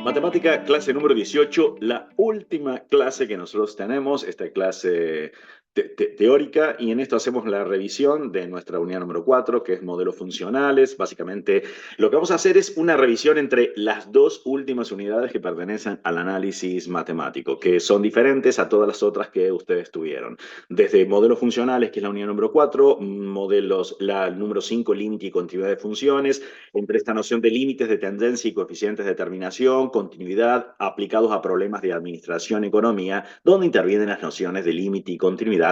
Matemática, clase número 18, la última clase que nosotros tenemos, esta clase teórica, y en esto hacemos la revisión de nuestra unidad número 4, que es modelos funcionales. Básicamente, lo que vamos a hacer es una revisión entre las dos últimas unidades que pertenecen al análisis matemático, que son diferentes a todas las otras que ustedes tuvieron. Desde modelos funcionales, que es la unidad número 4, modelos, la número 5, límite y continuidad de funciones, entre esta noción de límites de tendencia y coeficientes de determinación, continuidad, aplicados a problemas de administración y economía, donde intervienen las nociones de límite y continuidad,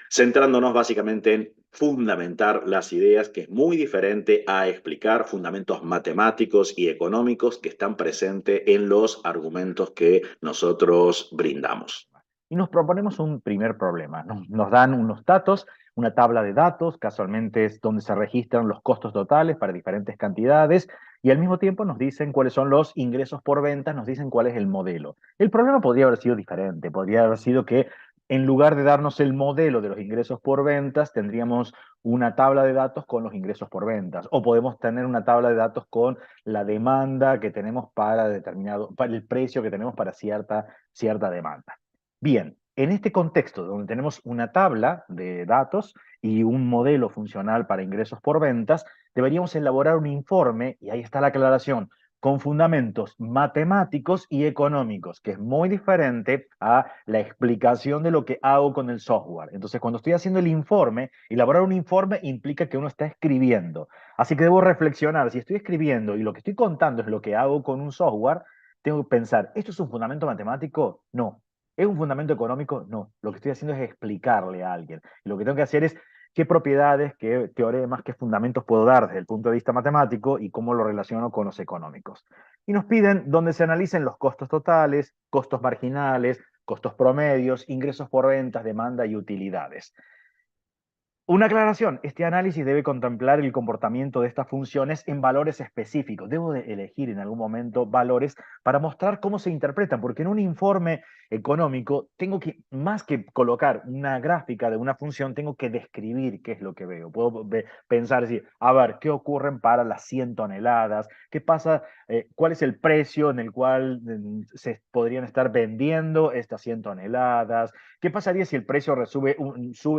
centrándonos básicamente en fundamentar las ideas, que es muy diferente a explicar fundamentos matemáticos y económicos que están presentes en los argumentos que nosotros brindamos. Y nos proponemos un primer problema. Nos dan unos datos, una tabla de datos, casualmente es donde se registran los costos totales para diferentes cantidades, y al mismo tiempo nos dicen cuáles son los ingresos por ventas, nos dicen cuál es el modelo. El problema podría haber sido diferente, podría haber sido que en lugar de darnos el modelo de los ingresos por ventas, tendríamos una tabla de datos con los ingresos por ventas, o podemos tener una tabla de datos con la demanda que tenemos para determinado, para el precio que tenemos para cierta demanda. Bien, en este contexto donde tenemos una tabla de datos y un modelo funcional para ingresos por ventas, deberíamos elaborar un informe, y ahí está la aclaración, con fundamentos matemáticos y económicos, que es muy diferente a la explicación de lo que hago con el software. Entonces, cuando estoy haciendo el informe, elaborar un informe implica que uno está escribiendo. Así que debo reflexionar, si estoy escribiendo y lo que estoy contando es lo que hago con un software, tengo que pensar, ¿esto es un fundamento matemático? No. ¿Es un fundamento económico? No. Lo que estoy haciendo es explicarle a alguien. Y lo que tengo que hacer es qué propiedades, qué teoremas, qué fundamentos puedo dar desde el punto de vista matemático y cómo lo relaciono con los económicos. Y nos piden donde se analicen los costos totales, costos marginales, costos promedios, ingresos por ventas, demanda y utilidades. Una aclaración, este análisis debe contemplar el comportamiento de estas funciones en valores específicos. Debo de elegir en algún momento valores para mostrar cómo se interpretan, porque en un informe económico tengo que, más que colocar una gráfica de una función, tengo que describir qué es lo que veo. Puedo pensar, decir, a ver, ¿qué ocurren para las 100 toneladas? ¿Qué pasa? ¿Cuál es el precio en el cual se podrían estar vendiendo estas 100 toneladas? ¿Qué pasaría si el precio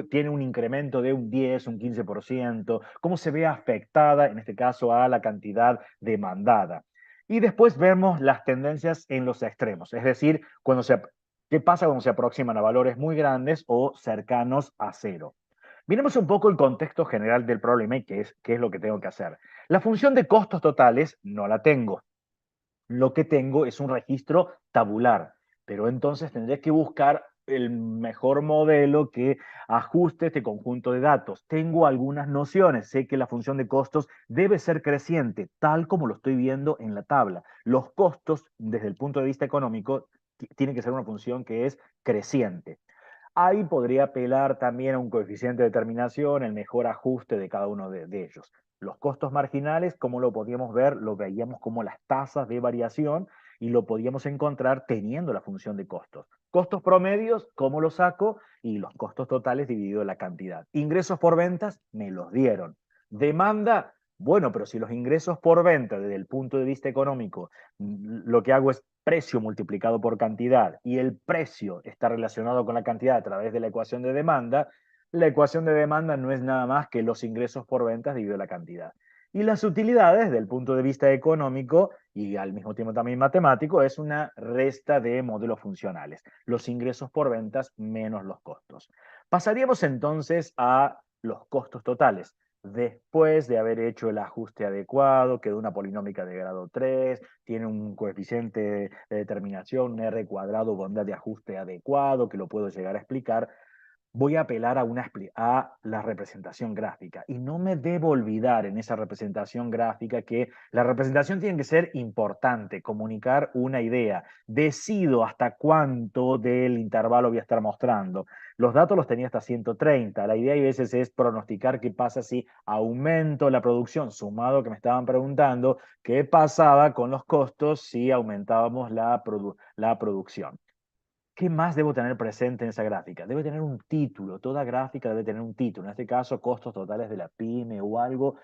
tiene un incremento de un 10, un 15%? ¿Cómo se ve afectada, en este caso, a la cantidad demandada? Y después vemos las tendencias en los extremos, es decir, ¿qué pasa cuando se aproximan a valores muy grandes o cercanos a cero? Miremos un poco el contexto general del problema y qué es lo que tengo que hacer. La función de costos totales no la tengo. Lo que tengo es un registro tabular, pero entonces tendré que buscar el mejor modelo que ajuste este conjunto de datos. Tengo algunas nociones, sé que la función de costos debe ser creciente, tal como lo estoy viendo en la tabla. Los costos, desde el punto de vista económico, tienen que ser una función que es creciente. Ahí podría apelar también a un coeficiente de determinación, el mejor ajuste de cada uno de ellos. Los costos marginales, como lo podíamos ver, lo veíamos como las tasas de variación y lo podíamos encontrar teniendo la función de costos. Costos promedios, ¿cómo lo saco? Y los costos totales dividido la cantidad. Ingresos por ventas, me los dieron. Demanda, bueno, pero si los ingresos por venta desde el punto de vista económico, lo que hago es precio multiplicado por cantidad y el precio está relacionado con la cantidad a través de la ecuación de demanda no es nada más que los ingresos por ventas dividido la cantidad. Y las utilidades, desde el punto de vista económico y al mismo tiempo también matemático, es una resta de modelos funcionales. Los ingresos por ventas menos los costos. Pasaríamos entonces a los costos totales. Después de haber hecho el ajuste adecuado, quedó una polinómica de grado 3, tiene un coeficiente de determinación, un R cuadrado, bondad de ajuste adecuado, que lo puedo llegar a explicar. Voy a apelar a la representación gráfica. Y no me debo olvidar en esa representación gráfica que la representación tiene que ser importante, comunicar una idea. Decido hasta cuánto del intervalo voy a estar mostrando. Los datos los tenía hasta 130. La idea a veces es pronosticar qué pasa si aumento la producción, sumado que me estaban preguntando, qué pasaba con los costos si aumentábamos la producción. ¿Qué más debo tener presente en esa gráfica? Debe tener un título, toda gráfica debe tener un título, en este caso costos totales de la pyme o algo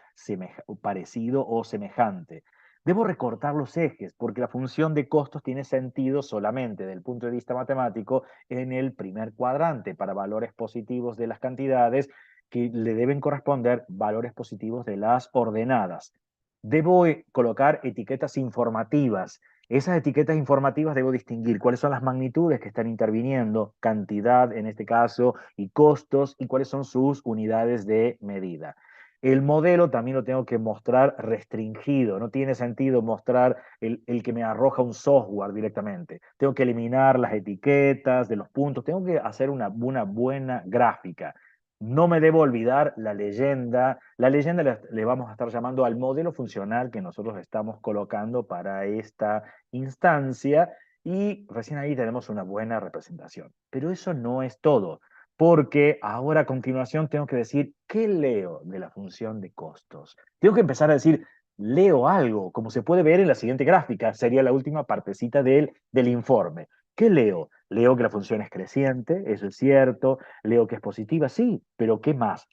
parecido o semejante. Debo recortar los ejes, porque la función de costos tiene sentido solamente desde el punto de vista matemático en el primer cuadrante, para valores positivos de las cantidades que le deben corresponder valores positivos de las ordenadas. Debo colocar etiquetas informativas. Esas etiquetas informativas debo distinguir cuáles son las magnitudes que están interviniendo, cantidad en este caso, y costos, y cuáles son sus unidades de medida. El modelo también lo tengo que mostrar restringido. No tiene sentido mostrar el que me arroja un software directamente. Tengo que eliminar las etiquetas de los puntos. Tengo que hacer una buena gráfica. No me debo olvidar la leyenda. La leyenda le vamos a estar llamando al modelo funcional que nosotros estamos colocando para esta instancia, y recién ahí tenemos una buena representación. Pero eso no es todo, porque ahora a continuación tengo que decir qué leo de la función de costos. Tengo que empezar a decir, leo algo, como se puede ver en la siguiente gráfica, sería la última partecita del informe. ¿Qué leo? Leo que la función es creciente, eso es cierto. Leo que es positiva, sí, pero ¿qué más?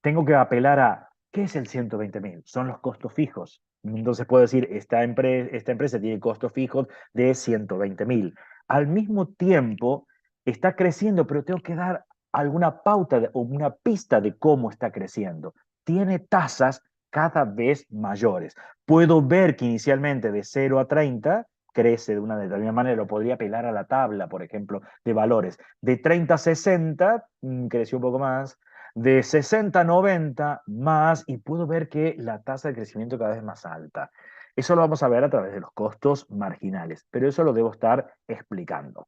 Tengo que apelar a, ¿qué es el 120.000? Son los costos fijos. Entonces puedo decir, esta empresa tiene costos fijos de 120.000. Al mismo tiempo, está creciendo, pero tengo que dar alguna pauta o una pista de cómo está creciendo. Tiene tasas cada vez mayores. Puedo ver que inicialmente de 0 a 30 crece de una determinada manera, lo podría apelar a la tabla, por ejemplo, de valores. De 30 a 60 creció un poco más, de 60 a 90 más, y puedo ver que la tasa de crecimiento cada vez es más alta. Eso lo vamos a ver a través de los costos marginales, pero eso lo debo estar explicando.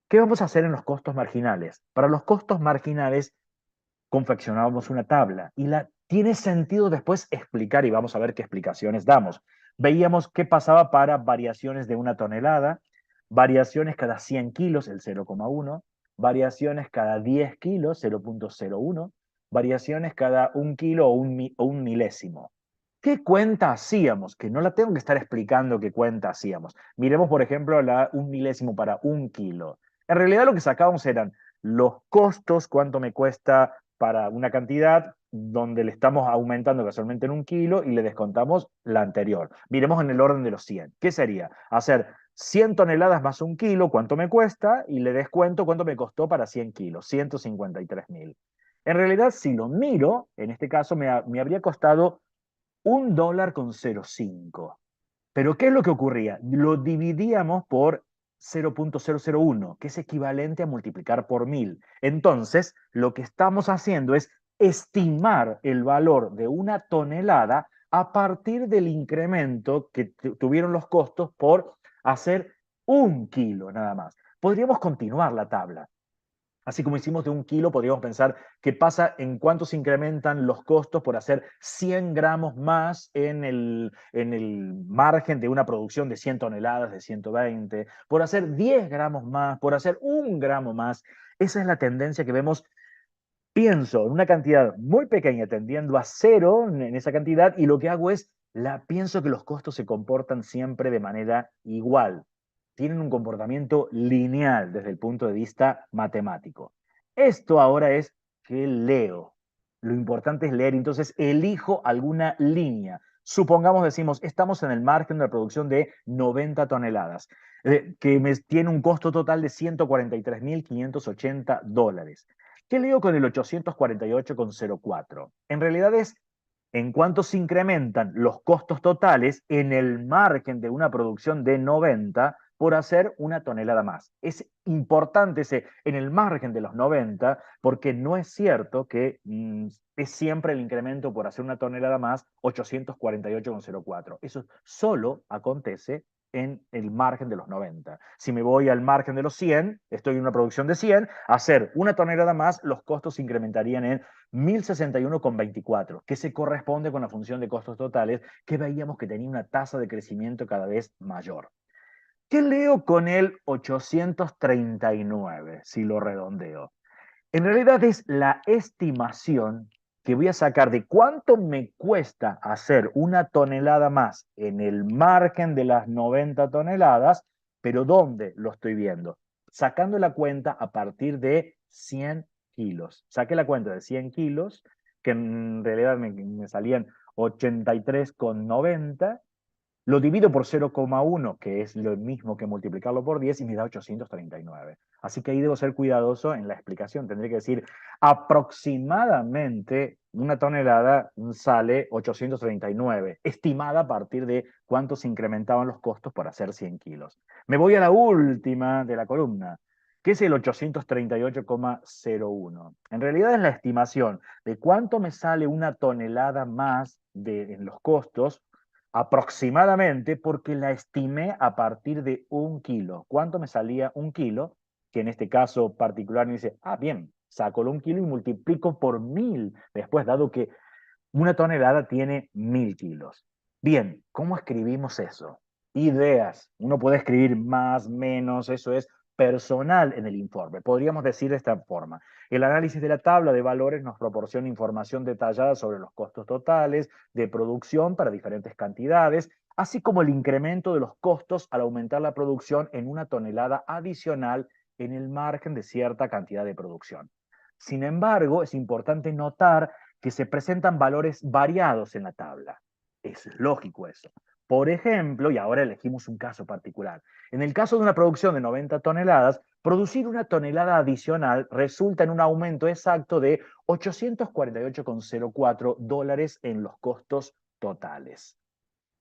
¿Qué vamos a hacer en los costos marginales? Para los costos marginales confeccionábamos una tabla y tiene sentido después explicar, y vamos a ver qué explicaciones damos. Veíamos qué pasaba para variaciones de una tonelada, variaciones cada 100 kilos, el 0,1, variaciones cada 10 kilos, 0,01, variaciones cada 1 kilo o un milésimo. ¿Qué cuenta hacíamos? Que no la tengo que estar explicando qué cuenta hacíamos. Miremos, por ejemplo, un milésimo para 1 kilo. En realidad lo que sacábamos eran los costos, cuánto me cuesta para una cantidad donde le estamos aumentando casualmente en 1 kilo y le descontamos la anterior. Miremos en el orden de los 100. ¿Qué sería? Hacer 100 toneladas más 1 kilo, ¿cuánto me cuesta? Y le descuento cuánto me costó para 100 kilos, 153.000. En realidad, si lo miro, en este caso me habría costado $1,05. Pero ¿qué es lo que ocurría? Lo dividíamos por 0,001, que es equivalente a multiplicar por 1000. Entonces, lo que estamos haciendo es estimar el valor de una tonelada a partir del incremento que tuvieron los costos por hacer 1 kilo nada más. Podríamos continuar la tabla. Así como hicimos de 1 kilo, podríamos pensar qué pasa en cuánto se incrementan los costos por hacer 100 gramos más en el margen de una producción de 100 toneladas, de 120, por hacer 10 gramos más, por hacer 1 gramo más. Esa es la tendencia que vemos. Pienso en una cantidad muy pequeña tendiendo a cero en esa cantidad, y lo que hago es, pienso que los costos se comportan siempre de manera igual. Tienen un comportamiento lineal desde el punto de vista matemático. Esto ahora es que leo. Lo importante es leer, entonces elijo alguna línea. Supongamos, decimos, estamos en el margen de la producción de 90 toneladas, que tiene un costo total de $143.580. ¿Qué leo con el 848,04? En realidad es en cuánto se incrementan los costos totales en el margen de una producción de 90 por hacer una tonelada más. Es importante ese en el margen de los 90, porque no es cierto que es siempre el incremento por hacer una tonelada más 848,04. Eso solo acontece en el margen de los 90. Si me voy al margen de los 100, estoy en una producción de 100, hacer una tonelada más, los costos se incrementarían en 1061,24, que se corresponde con la función de costos totales que veíamos que tenía una tasa de crecimiento cada vez mayor. ¿Qué leo con el 839, si lo redondeo? En realidad es la estimación que voy a sacar de cuánto me cuesta hacer una tonelada más en el margen de las 90 toneladas, pero ¿dónde lo estoy viendo? Sacando la cuenta a partir de 100 kilos. Saqué la cuenta de 100 kilos, que en realidad me salían 83,90, Lo divido por 0,1, que es lo mismo que multiplicarlo por 10, y me da 839. Así que ahí debo ser cuidadoso en la explicación. Tendré que decir, aproximadamente una tonelada sale 839, estimada a partir de cuánto se incrementaban los costos por hacer 100 kilos. Me voy a la última de la columna, que es el 838,01. En realidad es la estimación de cuánto me sale una tonelada más en los costos, aproximadamente, porque la estimé a partir de 1 kilo. ¿Cuánto me salía 1 kilo? Que en este caso particular me dice, bien, saco el 1 kilo y multiplico por 1000 después, dado que una tonelada tiene 1000 kilos. Bien, ¿cómo escribimos eso? Ideas. Uno puede escribir más, menos, eso es personal en el informe. Podríamos decir de esta forma. El análisis de la tabla de valores nos proporciona información detallada sobre los costos totales de producción para diferentes cantidades, así como el incremento de los costos al aumentar la producción en una tonelada adicional en el margen de cierta cantidad de producción. Sin embargo, es importante notar que se presentan valores variados en la tabla. Es lógico eso. Por ejemplo, y ahora elegimos un caso particular. En el caso de una producción de 90 toneladas, producir una tonelada adicional resulta en un aumento exacto de $848,04 en los costos totales.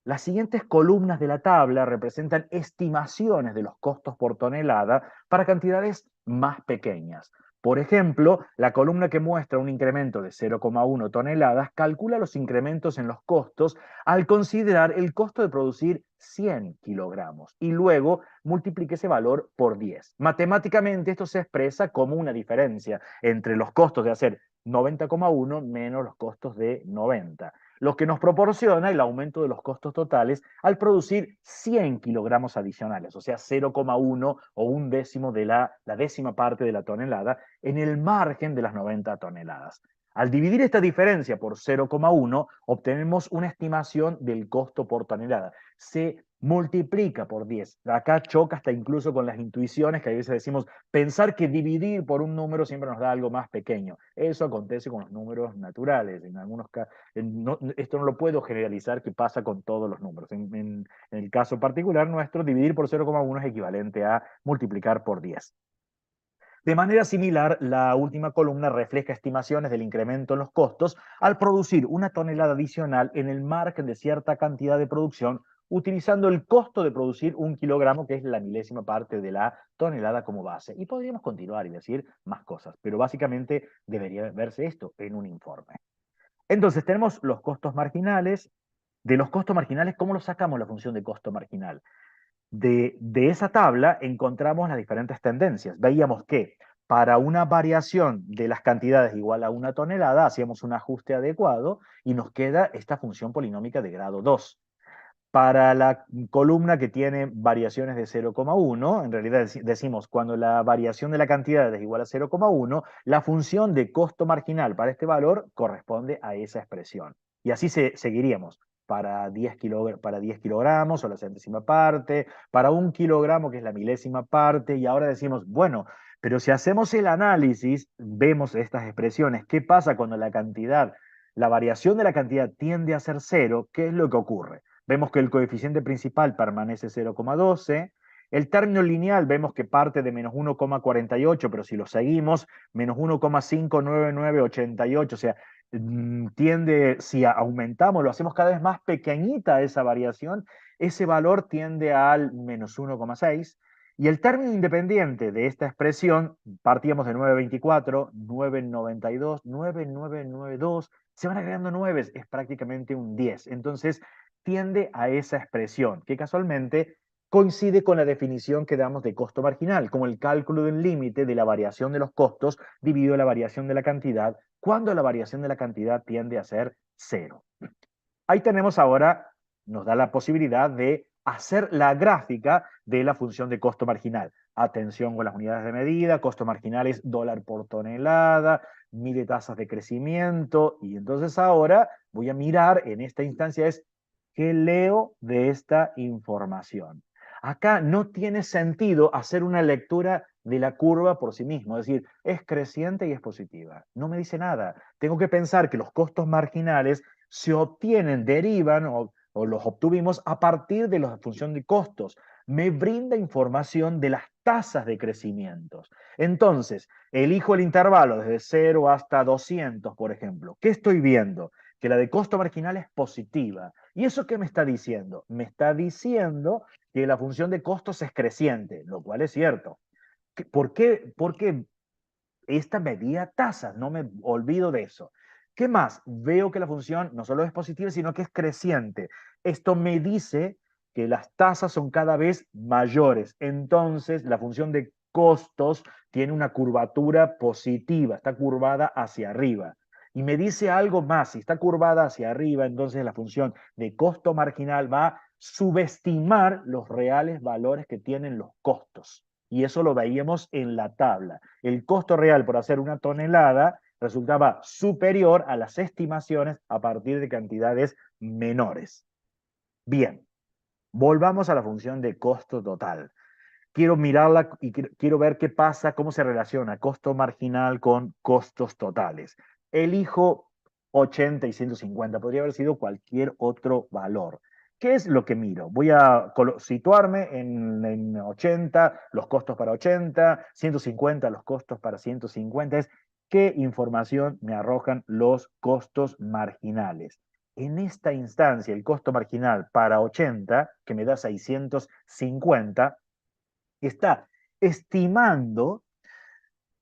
Las siguientes columnas de la tabla representan estimaciones de los costos por tonelada para cantidades más pequeñas. Por ejemplo, la columna que muestra un incremento de 0,1 toneladas calcula los incrementos en los costos al considerar el costo de producir 100 kilogramos y luego multiplique ese valor por 10. Matemáticamente esto se expresa como una diferencia entre los costos de hacer 90,1 menos los costos de 90, lo que nos proporciona el aumento de los costos totales al producir 100 kilogramos adicionales, o sea, 0,1 o un décimo de la décima parte de la tonelada en el margen de las 90 toneladas. Al dividir esta diferencia por 0,1, obtenemos una estimación del costo por tonelada. Se multiplica por 10. Acá choca hasta incluso con las intuiciones que a veces decimos, pensar que dividir por un número siempre nos da algo más pequeño. Eso acontece con los números naturales. En algunos casos, esto no lo puedo generalizar que pasa con todos los números. En el caso particular nuestro, dividir por 0,1 es equivalente a multiplicar por 10. De manera similar, la última columna refleja estimaciones del incremento en los costos al producir una tonelada adicional en el margen de cierta cantidad de producción, utilizando el costo de producir 1 kilogramo, que es la milésima parte de la tonelada como base. Y podríamos continuar y decir más cosas, pero básicamente debería verse esto en un informe. Entonces tenemos los costos marginales. De los costos marginales, ¿cómo lo sacamos la función de costo marginal? De esa tabla encontramos las diferentes tendencias. Veíamos que para una variación de las cantidades igual a 1 tonelada, hacíamos un ajuste adecuado y nos queda esta función polinómica de grado 2. Para la columna que tiene variaciones de 0,1, en realidad decimos cuando la variación de la cantidad es igual a 0,1, la función de costo marginal para este valor corresponde a esa expresión. Y así seguiríamos para 10 kilogramos o la centésima parte, para 1 kilogramo que es la milésima parte, y ahora decimos, bueno, pero si hacemos el análisis, vemos estas expresiones. ¿Qué pasa cuando la variación de la cantidad tiende a ser cero? ¿Qué es lo que ocurre? Vemos que el coeficiente principal permanece 0,12. El término lineal vemos que parte de menos 1,48, pero si lo seguimos, menos 1,59988, o sea, si aumentamos, lo hacemos cada vez más pequeñita esa variación, ese valor tiende al menos 1,6. Y el término independiente de esta expresión, partíamos de 9,24, 9,92, 9,992, se van agregando 9, es prácticamente un 10. Entonces, tiende a esa expresión, que casualmente coincide con la definición que damos de costo marginal, como el cálculo del límite de la variación de los costos dividido la variación de la cantidad, cuando la variación de la cantidad tiende a ser cero. Ahí tenemos ahora, nos da la posibilidad de hacer la gráfica de la función de costo marginal. Atención con las unidades de medida, costo marginal es dólar por tonelada, mide tasas de crecimiento, y entonces ahora voy a mirar en esta instancia ¿qué leo de esta información? Acá no tiene sentido hacer una lectura de la curva por sí mismo, es decir, es creciente y es positiva. No me dice nada. Tengo que pensar que los costos marginales se obtienen, derivan o los obtuvimos a partir de la función de costos. Me brinda información de las tasas de crecimiento. Entonces, elijo el intervalo desde 0 hasta 200, por ejemplo. ¿Qué estoy viendo? Que la de costo marginal es positiva. ¿Y eso qué me está diciendo? Me está diciendo que la función de costos es creciente, lo cual es cierto. ¿Por qué? Porque esta medida tasas, no me olvido de eso. ¿Qué más? Veo que la función no solo es positiva, sino que es creciente. Esto me dice que las tasas son cada vez mayores. Entonces, la función de costos tiene una curvatura positiva, está curvada hacia arriba. Y me dice algo más, si está curvada hacia arriba, entonces la función de costo marginal va a subestimar los reales valores que tienen los costos. Y eso lo veíamos en la tabla. El costo real por hacer una tonelada resultaba superior a las estimaciones a partir de cantidades menores. Bien, volvamos a la función de costo total. Quiero mirarla y quiero ver qué pasa, cómo se relaciona costo marginal con costos totales. Elijo 80 y 150, podría haber sido cualquier otro valor. ¿Qué es lo que miro? Voy a situarme en 80, los costos para 80, 150, los costos para 150. Es qué información me arrojan los costos marginales. En esta instancia, el costo marginal para 80, que me da 650, está estimando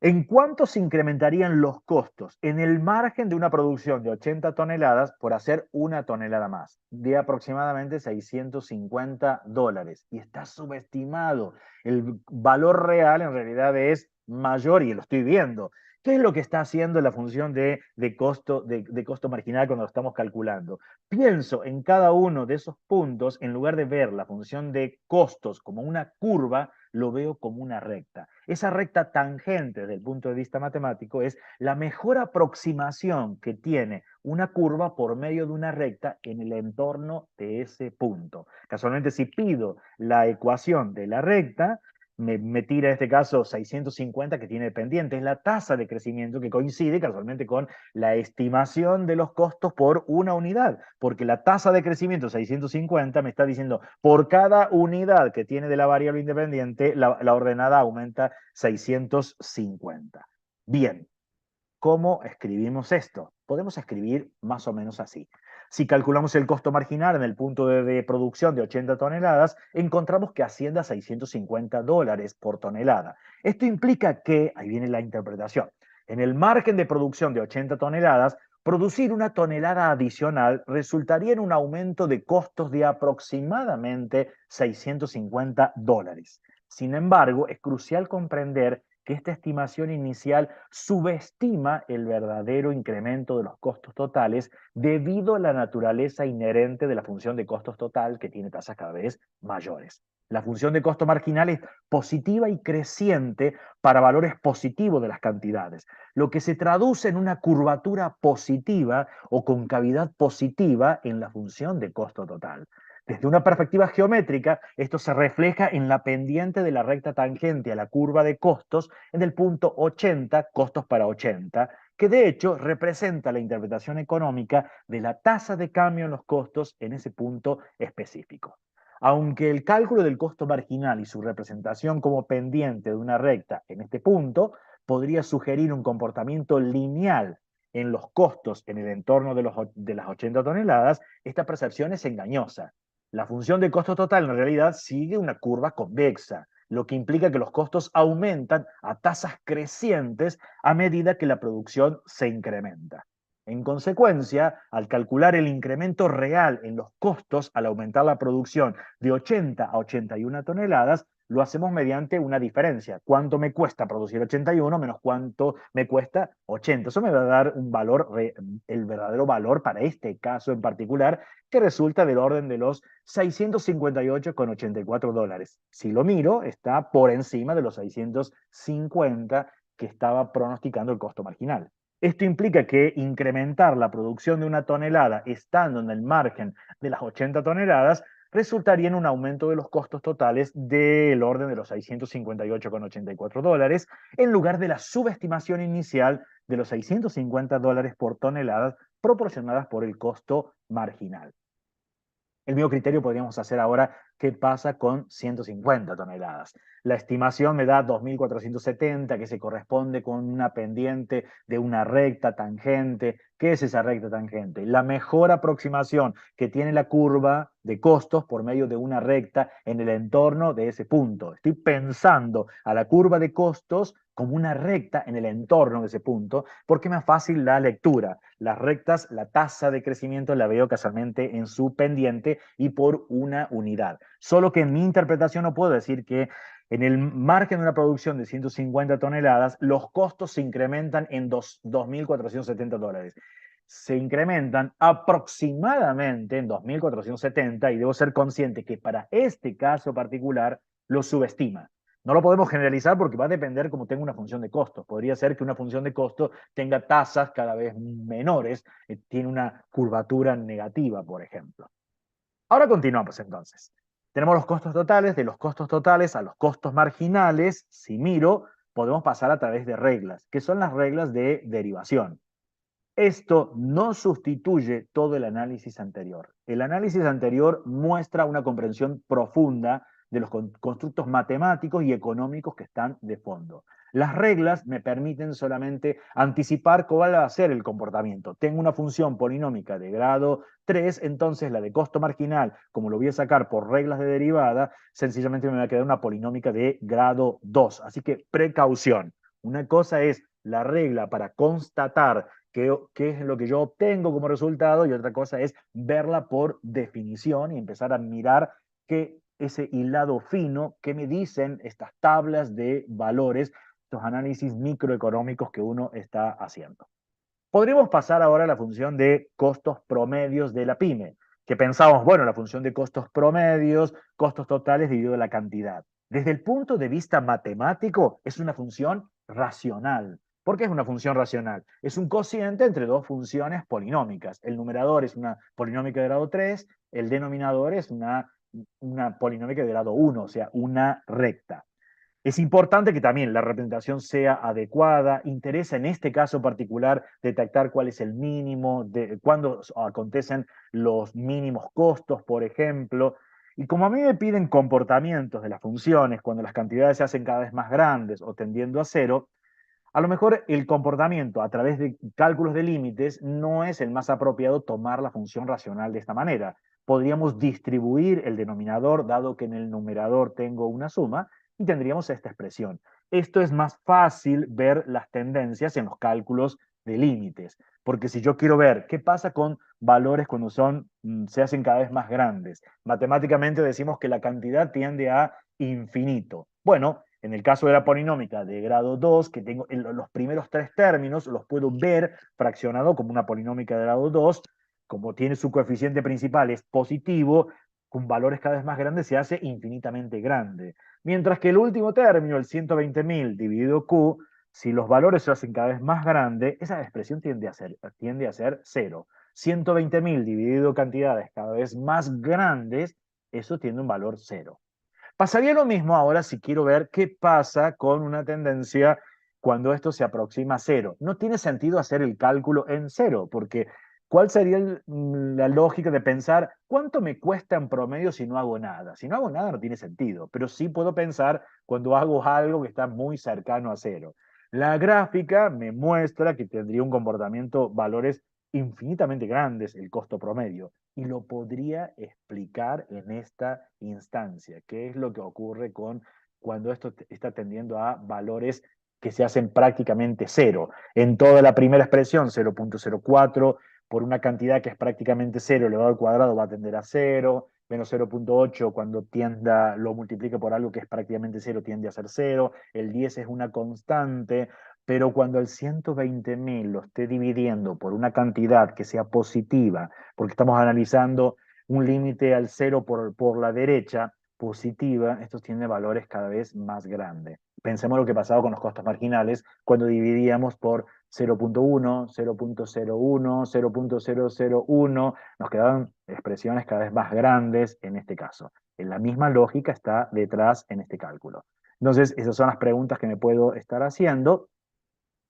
en cuánto se incrementarían los costos en el margen de una producción de 80 toneladas por hacer una tonelada más, de aproximadamente $650. Y está subestimado. El valor real en realidad es mayor y lo estoy viendo. ¿Qué es lo que está haciendo la función de costo marginal cuando lo estamos calculando? Pienso en cada uno de esos puntos, en lugar de ver la función de costos como una curva, lo veo como una recta. Esa recta tangente desde el punto de vista matemático es la mejor aproximación que tiene una curva por medio de una recta en el entorno de ese punto. Casualmente, si pido la ecuación de la recta, me tira en este caso 650 que tiene pendiente. Es la tasa de crecimiento que coincide casualmente con la estimación de los costos por una unidad, porque la tasa de crecimiento 650 me está diciendo por cada unidad que tiene de la variable independiente, la ordenada aumenta 650. Bien, ¿cómo escribimos esto? Podemos escribir más o menos así. Si calculamos el costo marginal en el punto de producción de 80 toneladas, encontramos que asciende a $650 por tonelada. Esto implica que, ahí viene la interpretación, en el margen de producción de 80 toneladas, producir una tonelada adicional resultaría en un aumento de costos de aproximadamente $650. Sin embargo, es crucial comprender que esta estimación inicial subestima el verdadero incremento de los costos totales debido a la naturaleza inherente de la función de costos total que tiene tasas cada vez mayores. La función de costo marginal es positiva y creciente para valores positivos de las cantidades, lo que se traduce en una curvatura positiva o concavidad positiva en la función de costo total. Desde una perspectiva geométrica, esto se refleja en la pendiente de la recta tangente a la curva de costos en el punto 80, costos para 80, que de hecho representa la interpretación económica de la tasa de cambio en los costos en ese punto específico. Aunque el cálculo del costo marginal y su representación como pendiente de una recta en este punto podría sugerir un comportamiento lineal en los costos en el entorno de las 80 toneladas, esta percepción es engañosa. La función de costo total en realidad sigue una curva convexa, lo que implica que los costos aumentan a tasas crecientes a medida que la producción se incrementa. En consecuencia, al calcular el incremento real en los costos al aumentar la producción de 80 a 81 toneladas, lo hacemos mediante una diferencia. ¿Cuánto me cuesta producir 81 menos cuánto me cuesta 80? Eso me va a dar un valor, el verdadero valor para este caso en particular, que resulta del orden de los $658,84. Si lo miro, está por encima de los 650 que estaba pronosticando el costo marginal. Esto implica que incrementar la producción de una tonelada estando en el margen de las 80 toneladas resultaría en un aumento de los costos totales del orden de los $658,84 en lugar de la subestimación inicial de los $650 por tonelada proporcionadas por el costo marginal. El mismo criterio podríamos hacer ahora qué pasa con 150 toneladas. La estimación me da 2.470, que se corresponde con una pendiente de una recta tangente. ¿Qué es esa recta tangente? La mejor aproximación que tiene la curva de costos por medio de una recta en el entorno de ese punto. Estoy pensando a la curva de costos como una recta en el entorno de ese punto, porque es más fácil la lectura. Las rectas, la tasa de crecimiento la veo casualmente en su pendiente y por una unidad. Solo que en mi interpretación no puedo decir que en el margen de una producción de 150 toneladas, los costos se incrementan en 2.470 dólares. Se incrementan aproximadamente en 2.470 y debo ser consciente que para este caso particular lo subestima. No lo podemos generalizar porque va a depender como tenga una función de costos. Podría ser que una función de costo tenga tasas cada vez menores, tiene una curvatura negativa, por ejemplo. Ahora continuamos entonces. Tenemos los costos totales, de los costos totales a los costos marginales, si miro, podemos pasar a través de reglas, que son las reglas de derivación. Esto no sustituye todo el análisis anterior. El análisis anterior muestra una comprensión profunda de los constructos matemáticos y económicos que están de fondo. Las reglas me permiten solamente anticipar cuál va a ser el comportamiento. Tengo una función polinómica de grado 3, entonces la de costo marginal, como lo voy a sacar por reglas de derivada, sencillamente me va a quedar una polinómica de grado 2. Así que precaución. Una cosa es la regla para constatar qué es lo que yo obtengo como resultado y otra cosa es verla por definición y empezar a mirar qué ese hilado fino, qué me dicen estas tablas de valores, estos análisis microeconómicos que uno está haciendo. Podríamos pasar ahora a la función de costos promedios de la pyme, que pensamos, bueno, la función de costos promedios, costos totales dividido la cantidad. Desde el punto de vista matemático, es una función racional. ¿Por qué es una función racional? Es un cociente entre dos funciones polinómicas. El numerador es una polinómica de grado 3, el denominador es una polinómica de grado 1, o sea, una recta. Es importante que también la representación sea adecuada. Interesa en este caso particular detectar cuál es el mínimo, de cuándo acontecen los mínimos costos, por ejemplo. Y como a mí me piden comportamientos de las funciones cuando las cantidades se hacen cada vez más grandes o tendiendo a cero, a lo mejor el comportamiento a través de cálculos de límites no es el más apropiado tomar la función racional de esta manera. Podríamos distribuir el denominador, dado que en el numerador tengo una suma, y tendríamos esta expresión. Esto es más fácil ver las tendencias en los cálculos de límites, porque si yo quiero ver qué pasa con valores cuando se hacen cada vez más grandes, matemáticamente decimos que la cantidad tiende a infinito. Bueno, en el caso de la polinómica de grado 2, que tengo los primeros tres términos, los puedo ver fraccionado como una polinómica de grado 2, como tiene su coeficiente principal es positivo, con valores cada vez más grandes se hace infinitamente grande. Mientras que el último término, el 120.000 dividido Q, si los valores se hacen cada vez más grandes, esa expresión tiende a ser 0. 120.000 dividido cantidades cada vez más grandes, eso tiene un valor 0. Pasaría lo mismo ahora si quiero ver qué pasa con una tendencia cuando esto se aproxima a 0. No tiene sentido hacer el cálculo en 0, porque ¿cuál sería la lógica de pensar cuánto me cuesta en promedio si no hago nada? Si no hago nada no tiene sentido, pero sí puedo pensar cuando hago algo que está muy cercano a 0. La gráfica me muestra que tendría un comportamiento, valores infinitamente grandes, el costo promedio, y lo podría explicar en esta instancia. ¿Qué es lo que ocurre cuando esto está tendiendo a valores que se hacen prácticamente 0? En toda la primera expresión, 0.04, por una cantidad que es prácticamente 0 elevado al cuadrado va a tender a 0, menos 0.8 cuando lo multiplica por algo que es prácticamente 0 tiende a ser 0, el 10 es una constante, pero cuando el 120.000 lo esté dividiendo por una cantidad que sea positiva, porque estamos analizando un límite al 0 por la derecha, positiva, estos tienen valores cada vez más grandes. Pensemos lo que pasaba con los costos marginales cuando dividíamos por 0.1, 0.01, 0.001, nos quedaban expresiones cada vez más grandes en este caso. En la misma lógica está detrás en este cálculo. Entonces, esas son las preguntas que me puedo estar haciendo.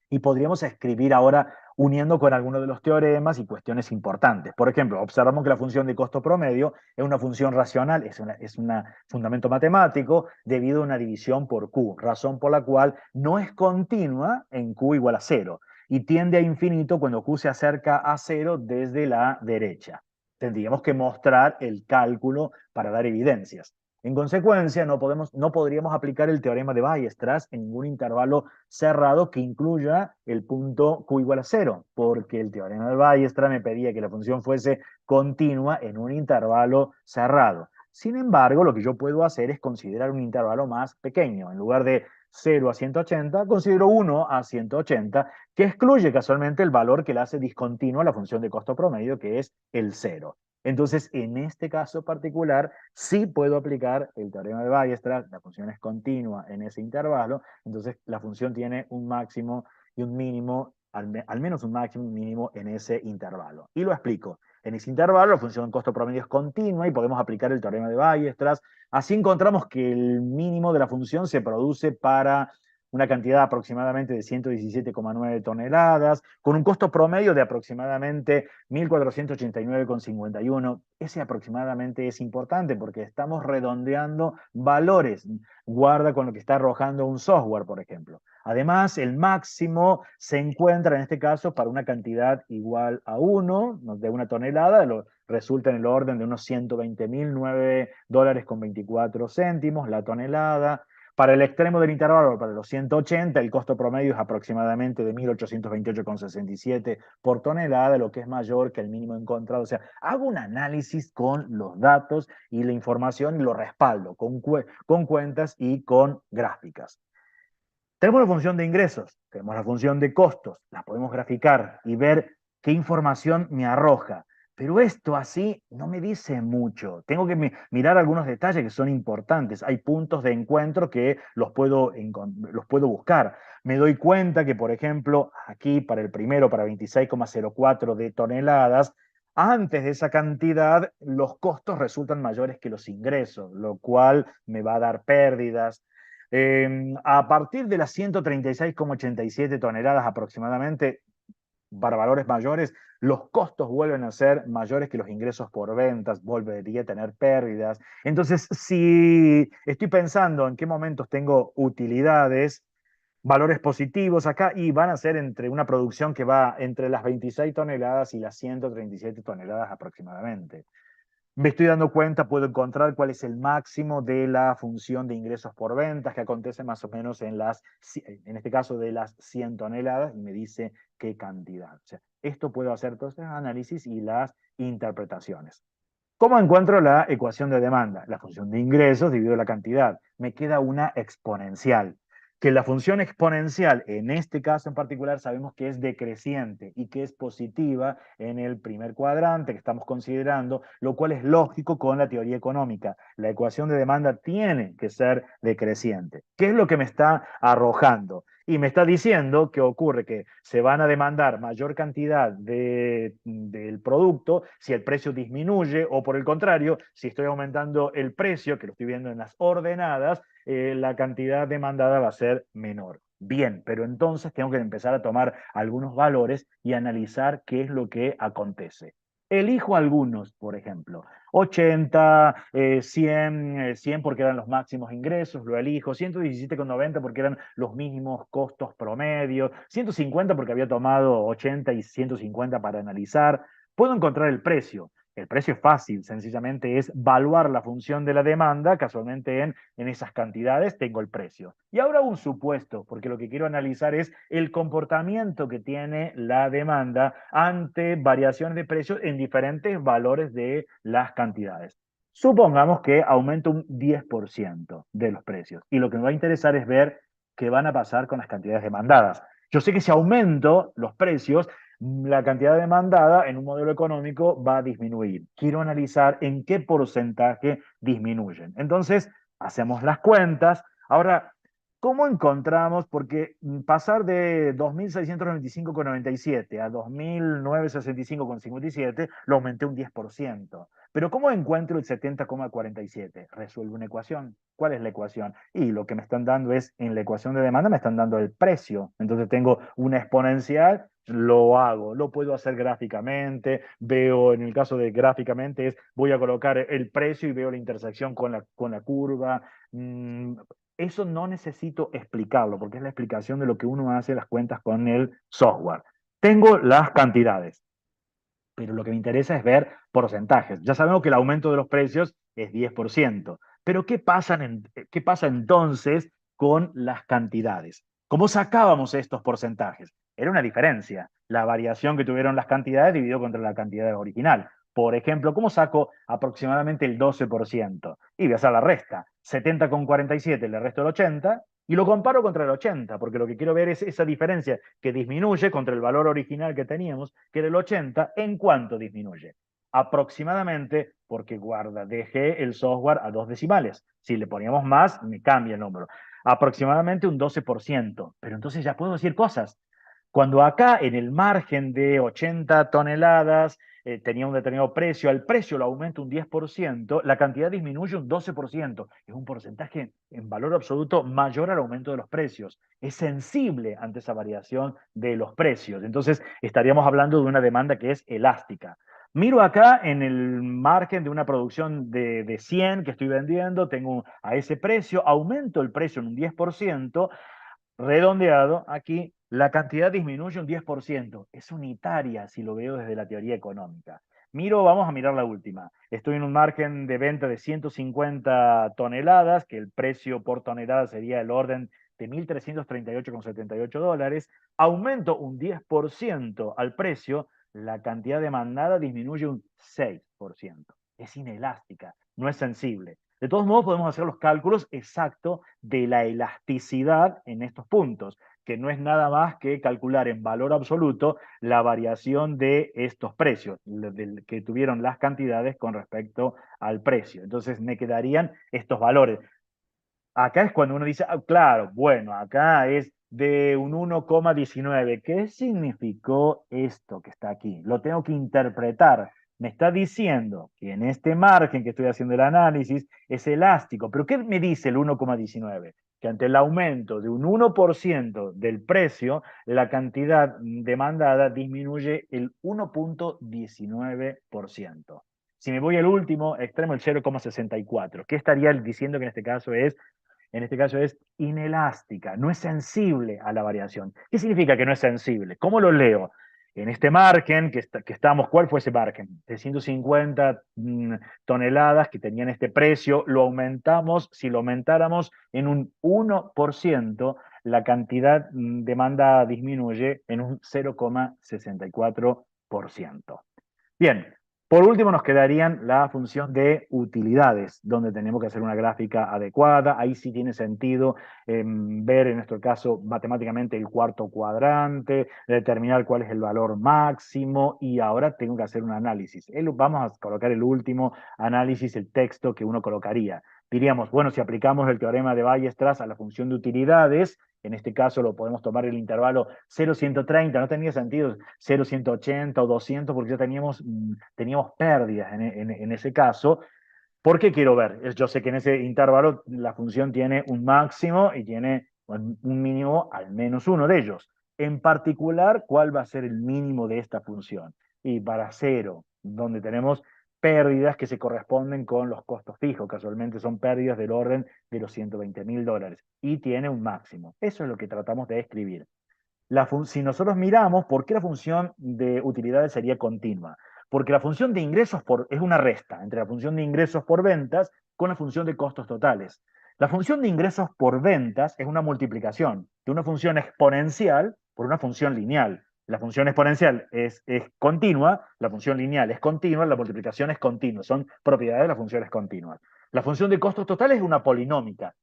Y podríamos escribir ahora uniendo con algunos de los teoremas y cuestiones importantes. Por ejemplo, observamos que la función de costo promedio es una función racional, es un fundamento matemático debido a una división por Q, razón por la cual no es continua en Q igual a 0 y tiende a infinito cuando Q se acerca a 0 desde la derecha. Tendríamos que mostrar el cálculo para dar evidencias. En consecuencia, no podríamos aplicar el teorema de Weierstrass en ningún intervalo cerrado que incluya el punto Q igual a 0, porque el teorema de Weierstrass me pedía que la función fuese continua en un intervalo cerrado. Sin embargo, lo que yo puedo hacer es considerar un intervalo más pequeño. En lugar de 0 a 180, considero 1 a 180, que excluye casualmente el valor que le hace discontinua la función de costo promedio, que es el 0. Entonces, en este caso particular, sí puedo aplicar el teorema de Weierstrass, la función es continua en ese intervalo, entonces la función tiene un máximo y un mínimo, al menos un máximo y un mínimo en ese intervalo. Y lo explico. En ese intervalo la función de costo promedio es continua y podemos aplicar el teorema de Weierstrass. Así encontramos que el mínimo de la función se produce para una cantidad aproximadamente de 117,9 toneladas, con un costo promedio de aproximadamente 1.489,51. Ese aproximadamente es importante porque estamos redondeando valores. Guarda con lo que está arrojando un software, por ejemplo. Además, el máximo se encuentra en este caso para una cantidad igual a 1, de una tonelada, resulta en el orden de unos $120.009,24 la tonelada. Para el extremo del intervalo, para los 180, el costo promedio es aproximadamente de 1.828,67 por tonelada, lo que es mayor que el mínimo encontrado. O sea, hago un análisis con los datos y la información y lo respaldo con cuentas y con gráficas. Tenemos la función de ingresos, tenemos la función de costos, las podemos graficar y ver qué información me arroja. Pero esto así no me dice mucho. Tengo que mirar algunos detalles que son importantes. Hay puntos de encuentro que los puedo buscar. Me doy cuenta que, por ejemplo, aquí para el primero, para 26,04 de toneladas, antes de esa cantidad, los costos resultan mayores que los ingresos, lo cual me va a dar pérdidas. A partir de las 136,87 toneladas aproximadamente, para valores mayores, los costos vuelven a ser mayores que los ingresos por ventas, volvería a tener pérdidas. Entonces, si estoy pensando en qué momentos tengo utilidades, valores positivos acá, y van a ser entre una producción que va entre las 26 toneladas y las 137 toneladas aproximadamente. Me estoy dando cuenta, puedo encontrar cuál es el máximo de la función de ingresos por ventas que acontece más o menos en este caso de las 100 toneladas y me dice qué cantidad. O sea, esto puedo hacer todos estos análisis y las interpretaciones. ¿Cómo encuentro la ecuación de demanda? La función de ingresos dividido la cantidad. Me queda una exponencial. Que la función exponencial, en este caso en particular, sabemos que es decreciente y que es positiva en el primer cuadrante que estamos considerando, lo cual es lógico con la teoría económica. La ecuación de demanda tiene que ser decreciente. ¿Qué es lo que me está arrojando? Y me está diciendo que ocurre que se van a demandar mayor cantidad del producto si el precio disminuye o por el contrario, si estoy aumentando el precio, que lo estoy viendo en las ordenadas, la cantidad demandada va a ser menor. Bien, pero entonces tengo que empezar a tomar algunos valores y analizar qué es lo que acontece. Elijo algunos, por ejemplo, 80, 100 porque eran los máximos ingresos, lo elijo, 117,90 porque eran los mínimos costos promedios, 150 porque había tomado 80 y 150 para analizar. Puedo encontrar el precio. El precio es fácil, sencillamente es evaluar la función de la demanda, casualmente en esas cantidades tengo el precio. Y ahora un supuesto, porque lo que quiero analizar es el comportamiento que tiene la demanda ante variaciones de precios en diferentes valores de las cantidades. Supongamos que aumenta un 10% de los precios y lo que me va a interesar es ver qué van a pasar con las cantidades demandadas. Yo sé que si aumento los precios, la cantidad demandada en un modelo económico va a disminuir. Quiero analizar en qué porcentaje disminuyen. Entonces, hacemos las cuentas. Ahora, ¿cómo encontramos? Porque pasar de 2.695,97 a 2.965,57 lo aumenté un 10%. Pero ¿cómo encuentro el 70,47? Resuelvo una ecuación. ¿Cuál es la ecuación? Y lo que me están dando es, en la ecuación de demanda me están dando el precio. Entonces tengo una exponencial, lo hago, lo puedo hacer gráficamente, veo, en el caso de gráficamente, voy a colocar el precio y veo la intersección con la curva. Eso no necesito explicarlo, porque es la explicación de lo que uno hace las cuentas con el software. Tengo las cantidades, pero lo que me interesa es ver porcentajes. Ya sabemos que el aumento de los precios es 10%, pero ¿qué pasa entonces con las cantidades? ¿Cómo sacábamos estos porcentajes? Era una diferencia, la variación que tuvieron las cantidades dividido contra la cantidad original. Por ejemplo, ¿cómo saco aproximadamente el 12%? Y voy a hacer la resta. 70,47 le resto el 80 y lo comparo contra el 80, porque lo que quiero ver es esa diferencia que disminuye contra el valor original que teníamos, que era el 80, ¿en cuánto disminuye? Aproximadamente, porque guarda, dejé el software a 2 decimales. Si le poníamos más, me cambia el número. Aproximadamente un 12%. Pero entonces ya puedo decir cosas. Cuando acá en el margen de 80 toneladas tenía un determinado precio, al precio lo aumento un 10%, la cantidad disminuye un 12%. Es un porcentaje en valor absoluto mayor al aumento de los precios. Es sensible ante esa variación de los precios. Entonces estaríamos hablando de una demanda que es elástica. Miro acá en el margen de una producción de 100 que estoy vendiendo, tengo a ese precio, aumento el precio en un 10%, redondeado, aquí la cantidad disminuye un 10%. Es unitaria si lo veo desde la teoría económica. Vamos a mirar la última. Estoy en un margen de venta de 150 toneladas, que el precio por tonelada sería el orden de $1.338,78. Aumento un 10% al precio, la cantidad demandada disminuye un 6%. Es inelástica, no es sensible. De todos modos, podemos hacer los cálculos exactos de la elasticidad en estos puntos, que no es nada más que calcular en valor absoluto la variación de estos precios, que tuvieron las cantidades con respecto al precio. Entonces me quedarían estos valores. Acá es cuando uno dice, claro, bueno, acá es de un 1,19. ¿Qué significó esto que está aquí? Lo tengo que interpretar. Me está diciendo que en este margen que estoy haciendo el análisis es elástico. ¿Pero qué me dice el 1,19? Que ante el aumento de un 1% del precio, la cantidad demandada disminuye el 1,19%. Si me voy al último extremo, el 0,64, ¿qué estaría diciendo que en este caso es inelástica, no es sensible a la variación? ¿Qué significa que no es sensible? ¿Cómo lo leo? En este margen que estamos, ¿cuál fue ese margen? De 150 toneladas que tenían este precio, lo aumentamos, si lo aumentáramos en un 1%, la cantidad demanda disminuye en un 0,64%. Bien, por último nos quedarían la función de utilidades, donde tenemos que hacer una gráfica adecuada. Ahí sí tiene sentido ver, en nuestro caso, matemáticamente el cuarto cuadrante, determinar cuál es el valor máximo, y ahora tengo que hacer un análisis. Vamos a colocar el último análisis, el texto que uno colocaría. Diríamos, bueno, si aplicamos el teorema de Weierstrass a la función de utilidades, en este caso lo podemos tomar el intervalo 0,130, no tenía sentido 0,180 o 200 porque ya teníamos pérdidas en ese caso. ¿Por qué quiero ver? Yo sé que en ese intervalo la función tiene un máximo y tiene un mínimo al menos uno de ellos. En particular, ¿cuál va a ser el mínimo de esta función? Y para cero, donde tenemos pérdidas que se corresponden con los costos fijos, casualmente son pérdidas del orden de los $120.000, y tiene un máximo. Eso es lo que tratamos de escribir. Si nosotros miramos, ¿por qué la función de utilidades sería continua? Porque la función de ingresos es una resta entre la función de ingresos por ventas con la función de costos totales. La función de ingresos por ventas es una multiplicación de una función exponencial por una función lineal. La función exponencial es continua, la función lineal es continua, la multiplicación es continua. Son propiedades de las funciones continuas. La función de costos totales es una polinómica,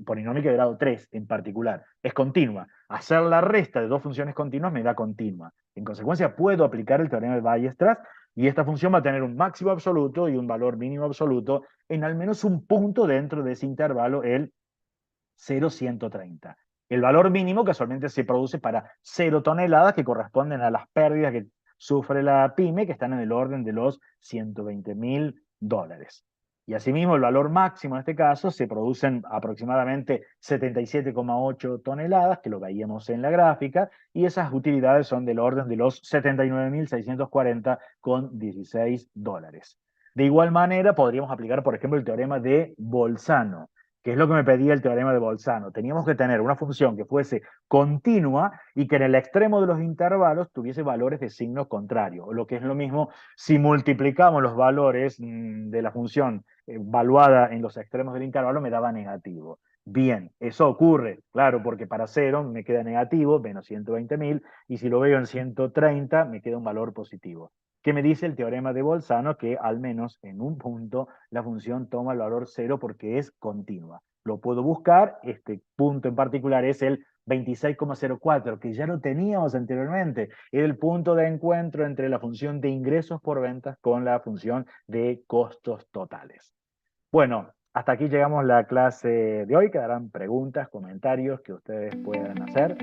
polinómica de grado 3 en particular, es continua. Hacer la resta de dos funciones continuas me da continua. En consecuencia, puedo aplicar el teorema de Weierstrass y esta función va a tener un máximo absoluto y un valor mínimo absoluto en al menos un punto dentro de ese intervalo, el 0,130. El valor mínimo casualmente se produce para 0 toneladas, que corresponden a las pérdidas que sufre la pyme, que están en el orden de los $120.000. Y asimismo, el valor máximo en este caso se producen aproximadamente 77,8 toneladas, que lo veíamos en la gráfica, y esas utilidades son del orden de los $79.640,16. De igual manera, podríamos aplicar, por ejemplo, el teorema de Bolzano. ¿Qué es lo que me pedía el teorema de Bolzano? Teníamos que tener una función que fuese continua y que en el extremo de los intervalos tuviese valores de signo contrario. O lo que es lo mismo, si multiplicamos los valores de la función evaluada en los extremos del intervalo, me daba negativo. Bien, eso ocurre, claro, porque para 0 me queda negativo, menos 120.000, y si lo veo en 130, me queda un valor positivo. ¿Qué me dice el teorema de Bolzano? Que al menos en un punto la función toma el valor 0 porque es continua. Lo puedo buscar, este punto en particular es el 26,04, que ya lo teníamos anteriormente. Era el punto de encuentro entre la función de ingresos por ventas con la función de costos totales. Bueno, hasta aquí llegamos la clase de hoy. Quedarán preguntas, comentarios que ustedes puedan hacer.